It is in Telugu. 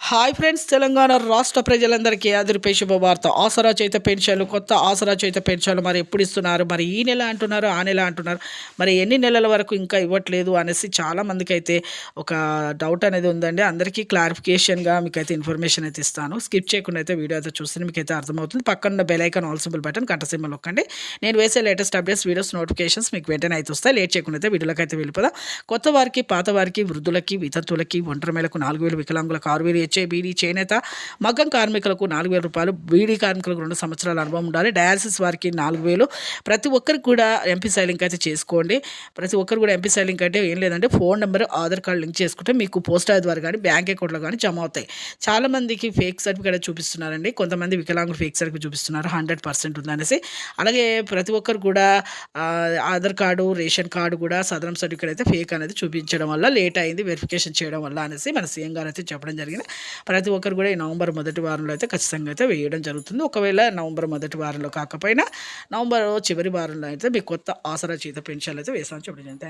హాయ్ ఫ్రెండ్స్, తెలంగాణ రాష్ట్ర ప్రజలందరికీ ఆదిరిపే శుభవార్త. ఆసరా చేత పెన్షన్లు, కొత్త ఆసరా చేత పెన్షన్లు మరి ఎప్పుడు ఇస్తున్నారు, మరి ఈ నెల అంటున్నారు, ఆ నెల అంటున్నారు, మరి ఎన్ని నెలల వరకు ఇంకా ఇవ్వట్లేదు అనేసి చాలామందికి అయితే ఒక డౌట్ అనేది ఉందండి. అందరికీ క్లారిఫికేషన్గా మీకైతే ఇన్ఫర్మేషన్ అయితే ఇస్తాను. స్కిప్ చేయకుండా అయితే వీడియో అయితే చూస్తే మీకైతే అర్థమవుతుంది. పక్కన bell icon all symbol button గంట సింబల్ నొక్కండి. నేను వేసే లేటెస్ట్ అప్డేట్స్ వీడియోస్ నోటిఫికేషన్స్ మీకు వెంటనే అయితే వస్తాయి. లేట్ చేయకుండా అయితే వీడియోలోకి అయితే వెళ్ళిపోదాం. కొత్త వారికి, పాత వారికి, వృద్ధులకి, వితంతులకి, ఒంటరి మేలకు 4,000, వికలాంగులకు 6,000, బీడీ చేనేత మగ్గం కార్మికులకు 4,000 రూపాయలు, బీడీ కార్మికులకు 2 సంవత్సరాల అనుభవం ఉండాలి, డయాలసిస్ వారికి 4,000. ప్రతి ఒక్కరికి కూడా ఎంపీ సైలింగ్ అయితే చేసుకోండి. ప్రతి ఒక్కరు కూడా ఎంపీ సైలింగ్ అంటే ఏం లేదంటే phone number, Aadhaar card link చేసుకుంటే మీకు పోస్ట్ ద్వారా కానీ బ్యాంక్ అకౌంట్లో కానీ జమ అవుతాయి. చాలామందికి ఫేక్ సర్టిఫికేట్ చూపిస్తున్నారండి. కొంతమంది వికలాంగులు ఫేక్ సర్టిఫికేట్ చూపిస్తున్నారు, 100% ఉందనేసి. అలాగే ప్రతి ఒక్కరు కూడా ఆధార్ కార్డు, రేషన్ కార్డు కూడా సదరం సర్టిఫికేట్ అయితే ఫేక్ అనేది చూపించడం వల్ల లేట్ అయింది, వెరిఫికేషన్ చేయడం వల్ల అనేసి మన సీఎం గారు అయితే చెప్పడం జరిగింది. ప్రతి ఒక్కరు కూడా ఈ నవంబర్ మొదటి వారంలో అయితే ఖచ్చితంగా అయితే వేయడం జరుగుతుంది. ఒకవేళ నవంబర్ మొదటి వారంలో కాకపోయినా నవంబర్ చివరి వారంలో అయితే మీకు కొత్త ఆసరా చేత పెన్షన్లు అయితే వేసామని చెప్పడం జరిగింది.